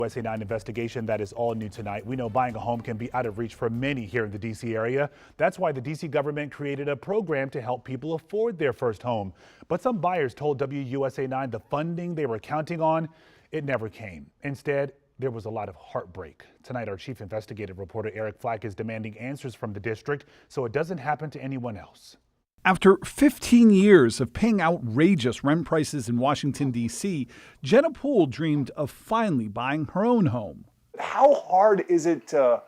USA 9 investigation that is all new tonight. We know buying a home can be out of reach for many here in the D.C. area. That's why the D.C. government created a program to help people afford their first home. But some buyers told WUSA 9 the funding they were counting on, it never came. Instead, there was a lot of heartbreak. Tonight, our chief investigative reporter Eric Flack is demanding answers from the district so it doesn't happen to anyone else. After 15 years of paying outrageous rent prices in Washington, D.C., Jenna Poole dreamed of finally buying her own home. How hard is it to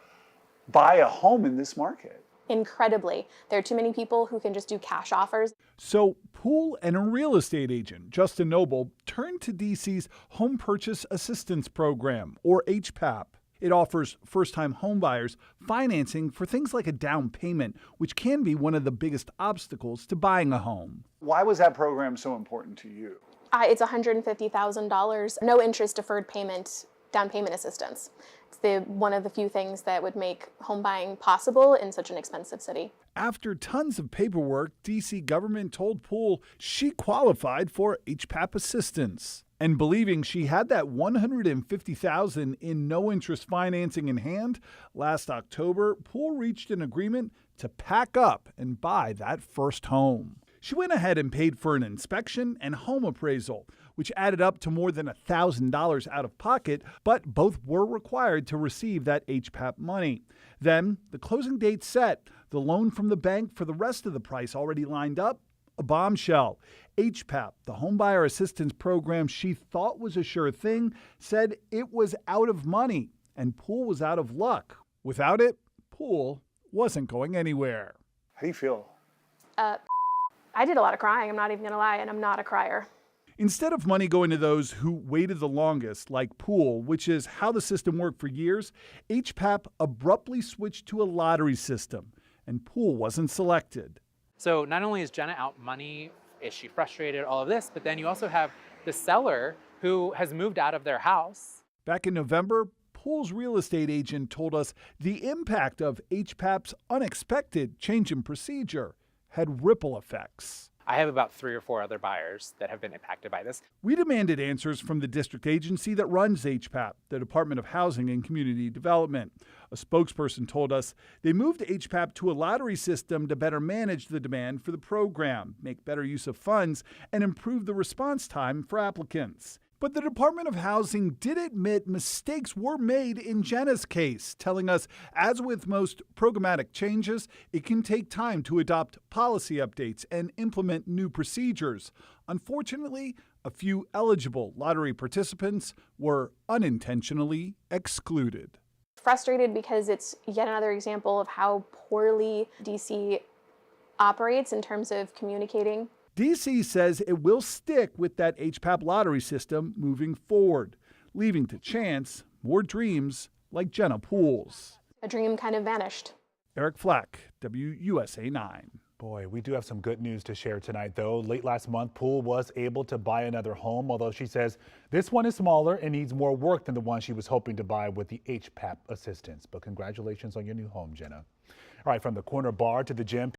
buy a home in this market? Incredibly. There are too many people who can just do cash offers. So Poole and a real estate agent, Justin Noble, turned to D.C.'s Home Purchase Assistance Program, or HPAP. It offers first-time homebuyers financing for things like a down payment, which can be one of the biggest obstacles to buying a home. Why was that program so important to you? It's $150,000, no interest deferred payment, down payment assistance. It's one of the few things that would make home buying possible in such an expensive city. After tons of paperwork, D.C. government told Poole she qualified for HPAP assistance. And believing she had that $150,000 in no-interest financing in hand, last October, Poole reached an agreement to pack up and buy that first home. She went ahead and paid for an inspection and home appraisal, which added up to more than $1,000 out of pocket, but both were required to receive that HPAP money. Then, the closing date set, the loan from the bank for the rest of the price already lined up, a bombshell. HPAP, the homebuyer assistance program she thought was a sure thing, said it was out of money, and Poole was out of luck. Without it, Poole wasn't going anywhere. How do you feel? I did a lot of crying, I'm not even gonna lie, and I'm not a crier. Instead of money going to those who waited the longest, like Poole, which is how the system worked for years, HPAP abruptly switched to a lottery system, and Poole wasn't selected. So not only is Jenna out money, is she frustrated, all of this, but then you also have the seller who has moved out of their house. Back in November, Poole's real estate agent told us the impact of HPAP's unexpected change in procedure had ripple effects. I have about 3 or 4 other buyers that have been impacted by this. We demanded answers from the district agency that runs HPAP, the Department of Housing and Community Development. A spokesperson told us they moved HPAP to a lottery system to better manage the demand for the program, make better use of funds, and improve the response time for applicants. But the Department of Housing did admit mistakes were made in Jenna's case, telling us, as with most programmatic changes, it can take time to adopt policy updates and implement new procedures. Unfortunately, a few eligible lottery participants were unintentionally excluded. Frustrated because it's yet another example of how poorly DC operates in terms of communicating. D.C. says it will stick with that HPAP lottery system moving forward, leaving to chance more dreams like Jenna Poole's. A dream kind of vanished. Eric Flack, WUSA 9. Boy, we do have some good news to share tonight, though. Late last month, Poole was able to buy another home, although she says this one is smaller and needs more work than the one she was hoping to buy with the HPAP assistance. But congratulations on your new home, Jenna. All right, from the corner bar to the gym.